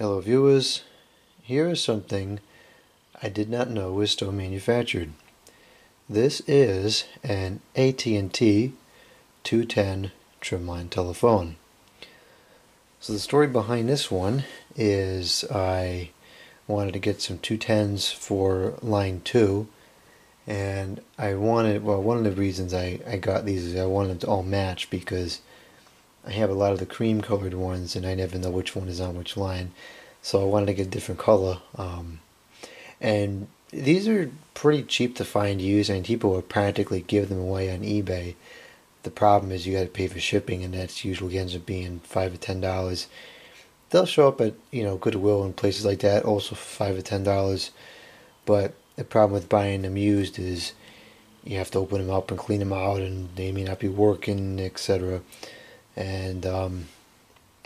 Hello viewers, here is something I did not know was still manufactured. This is an AT&T 210 Trimline telephone. So the story behind this one is I wanted to get some 210s for line 2, and one of the reasons I got these is I wanted them to all match because I have a lot of the cream colored ones and I never know which one is on which line, so I wanted to get a different color. And these are pretty cheap to find used, and people will practically give them away on eBay. The problem is you got to pay for shipping, and that's usually ends up being $5 or $10. They'll show up at Goodwill and places like that also for $5 or $10. But the problem with buying them used is you have to open them up and clean them out, and they may not be working, etc. And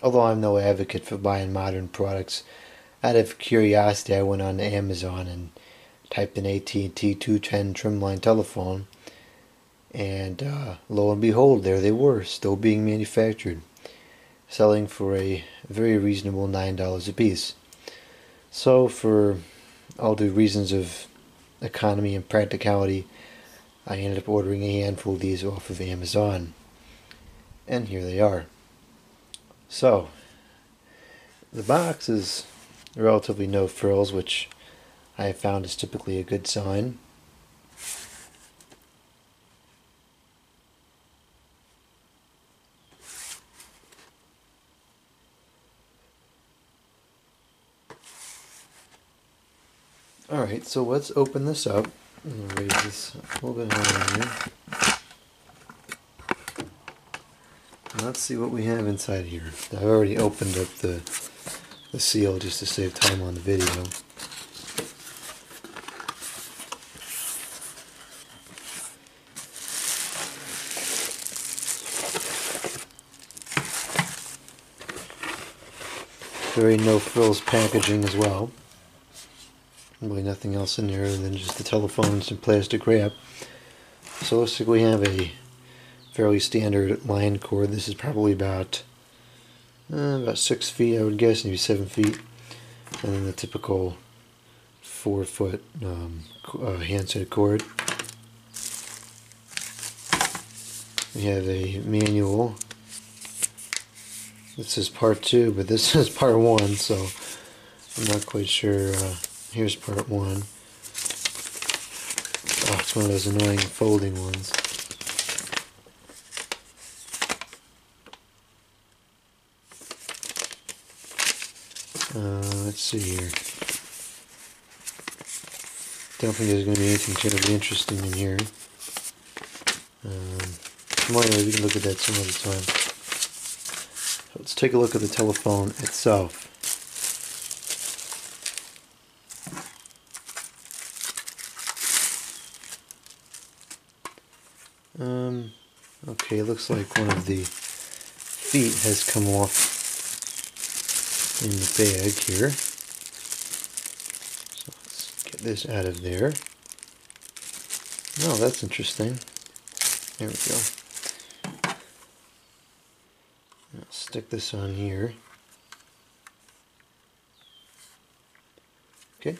although I'm no advocate for buying modern products, out of curiosity I went on Amazon and typed in AT&T 210 Trimline telephone, and lo and behold, there they were, still being manufactured, selling for a very reasonable $9 a piece. So for all the reasons of economy and practicality, I ended up ordering a handful of these off of Amazon. And here they are. So, the box is relatively no frills, which I have found is typically a good sign. Alright, so let's open this up. I'm going to raise this a little bit higher here. Let's see what we have inside here. I've already opened up the seal just to save time on the video. Very no frills packaging as well. Really nothing else in there other than just the telephones and plastic wrap. So looks like we have a fairly standard line cord. This is probably about 6 feet, I would guess, maybe 7 feet. And then the typical 4-foot handset cord. We have a manual. This is part 2, but this is part 1, so I'm not quite sure. Here's part 1. Oh, it's one of those annoying folding ones. Let's see here. Don't think there's going to be anything terribly interesting in here. Well, anyway, we can look at that some other time. So let's take a look at the telephone itself. Okay, it looks like one of the feet has come off in the bag here. So let's get this out of there. Oh, that's interesting. There we go. I'll stick this on here. Okay.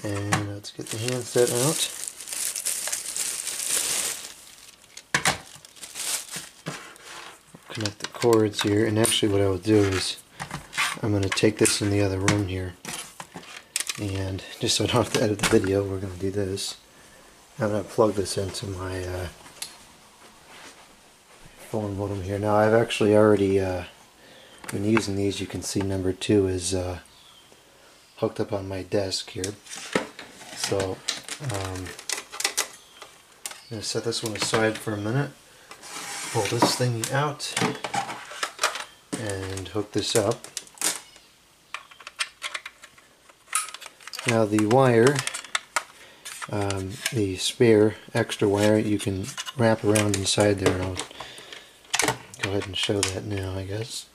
And let's get the handset out. Connect the cords here, and actually what I will do is I'm going to take this in the other room here, and just so I don't have to edit the video, we're going to do this. I'm going to plug this into my phone modem here. Now I've actually already been using these. You can see number 2 is hooked up on my desk here. So I'm going to set this one aside for a minute, pull this thing out, and hook this up. Now the wire, the spare extra wire, you can wrap around inside there. I'll go ahead and show that now, I guess.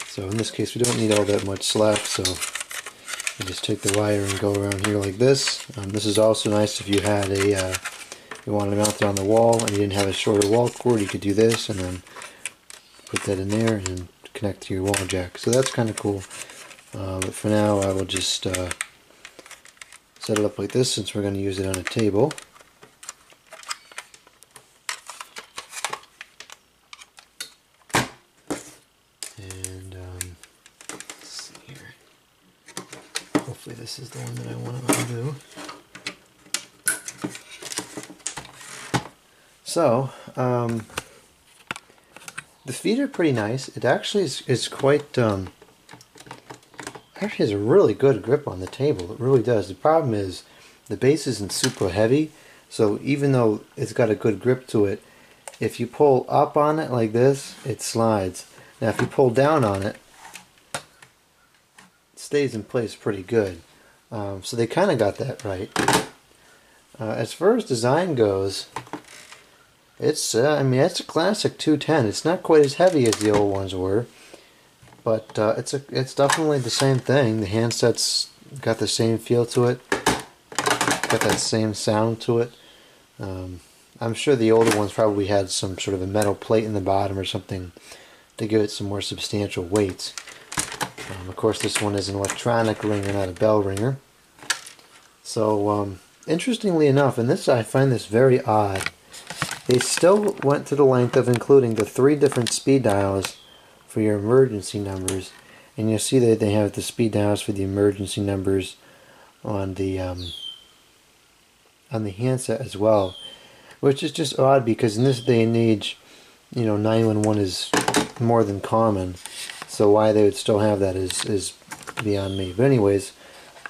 So in this case we don't need all that much slack, so you just take the wire and go around here like this. This is also nice if you had you wanted to mount it on the wall and you didn't have a shorter wall cord. You could do this and then put that in there and then connect to your wall jack. So that's kind of cool. But for now, I will just set it up like this since we're going to use it on a table. And let's see here. Hopefully this is the one that I want to undo. So, the feet are pretty nice. It actually is quite, actually has a really good grip on the table. It really does. The problem is the base isn't super heavy, so even though it's got a good grip to it, if you pull up on it like this, it slides. Now if you pull down on it, it stays in place pretty good. So they kind of got that right. As far as design goes, it's I mean, it's a classic 210. It's not quite as heavy as the old ones were, but it's definitely the same thing. The handset's got the same feel to it, got that same sound to it. I'm sure the older ones probably had some sort of a metal plate in the bottom or something to give it some more substantial weight. Of course, this one is an electronic ringer, not a bell ringer. So, interestingly enough, and this I find this very odd, they still went to the length of including the 3 different speed dials for your emergency numbers, and you'll see that they have the speed dials for the emergency numbers on the handset as well, which is just odd because in this day and age, you know, 911 is more than common, so why they would still have that is beyond me. But anyways,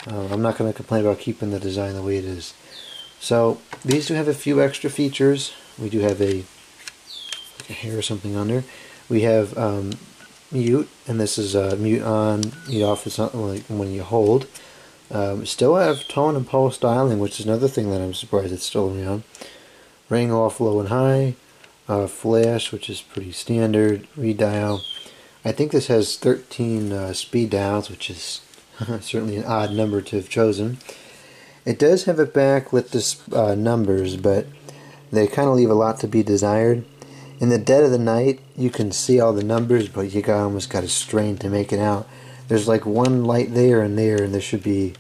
I'm not going to complain about keeping the design the way it is. So these do have a few extra features. We do have like a hair or something on there. We have mute, and this is mute on, mute off is something like when you hold. Still have tone and pulse dialing, which is another thing that I'm surprised it's still around. Ring off, low and high. Flash, which is pretty standard. Redial. I think this has 13 speed dials, which is certainly an odd number to have chosen. It does have a backlit numbers, but they kind of leave a lot to be desired. In the dead of the night, you can see all the numbers, but you almost got to strain to make it out. There's like one light there, and there should be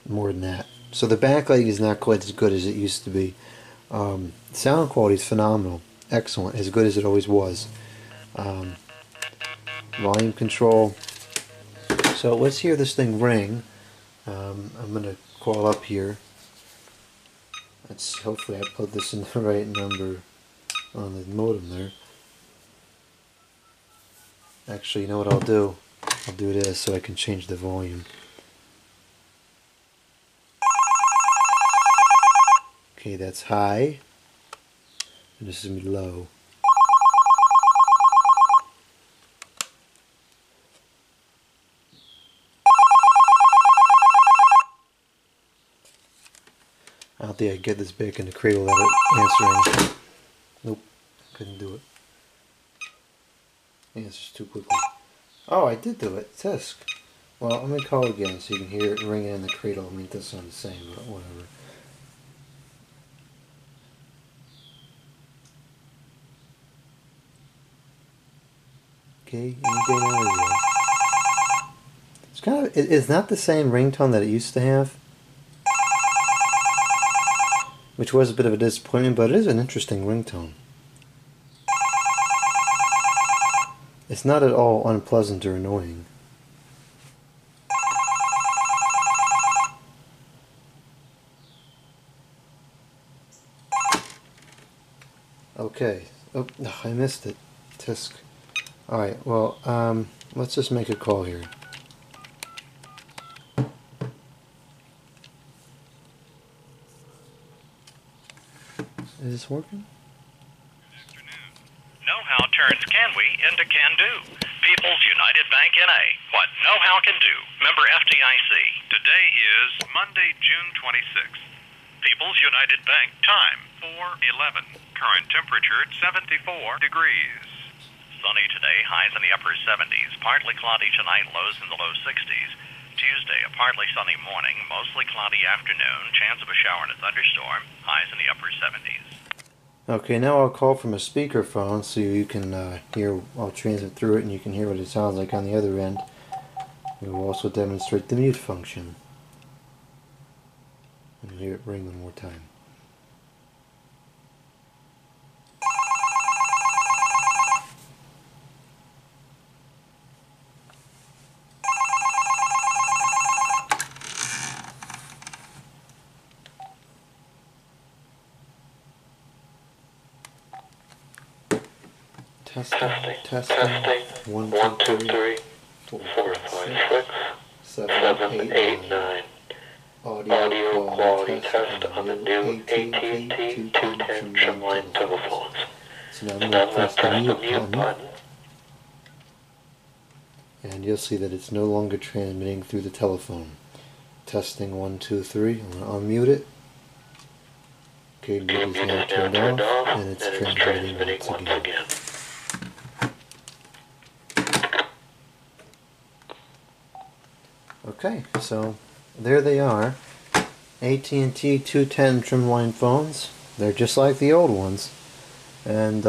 more than that. So the backlight is not quite as good as it used to be. Sound quality is phenomenal, excellent, as good as it always was. Volume control. So let's hear this thing ring. I'm going to call up here. Hopefully I put this in the right number on the modem there. Actually, you know what I'll do? I'll do this so I can change the volume. Okay, that's high. And this is low. I don't think I can get this back in the cradle without answering. Nope, couldn't do it. The answer's too quickly. Oh, I did do it. Tisk. Well, let me call again so you can hear it ringing in the cradle. I mean, it does sound the same, but whatever. Okay, any day now there you go. It's kind of, it's not the same ringtone that it used to have, which was a bit of a disappointment, but it is an interesting ringtone. It's not at all unpleasant or annoying. Okay. Oh, no, I missed it. Tisk. Alright, well, let's just make a call here. Is this working? Know-how turns can we into can do. People's United Bank N.A. What know-how can do. Member FDIC. Today is Monday, June 26th. People's United Bank time 4:11. Current temperature 74 degrees. Sunny today, highs in the upper 70s. Partly cloudy tonight, lows in the low 60s. Tuesday, a partly sunny morning, mostly cloudy afternoon. Chance of a shower and a thunderstorm. Highs in the upper 70s. Okay, now I'll call from a speakerphone so you can hear, I'll transmit through it and you can hear what it sounds like on the other end. We will also demonstrate the mute function. And hear it ring one more time. Testing. 1, 2, 3, 4, 5, 6, 7, 8, 9. Audio quality test on the new AT&T 210 Trimline telephones. So now I'm going to press the mute button. And you'll see that it's no longer transmitting through the telephone. Testing 1, 2, 3. I'm going to unmute it. Okay, mute is now turned off, and it's transmitting once again. Okay, so there they are. AT&T 210 Trimline phones. They're just like the old ones. And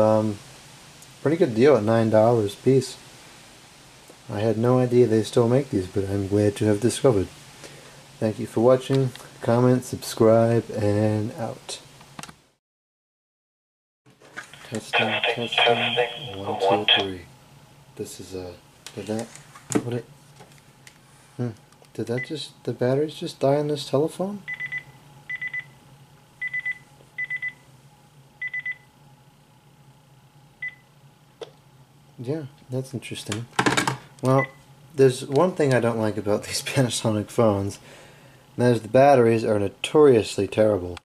pretty good deal at $9 a piece. I had no idea they still make these, but I'm glad to have discovered. Thank you for watching. Comment, subscribe, and out. Testing. 1, 2, 3. This is did that, what it, did that just, the batteries just die on this telephone? Yeah, that's interesting. Well, there's one thing I don't like about these Panasonic phones, and that is the batteries are notoriously terrible.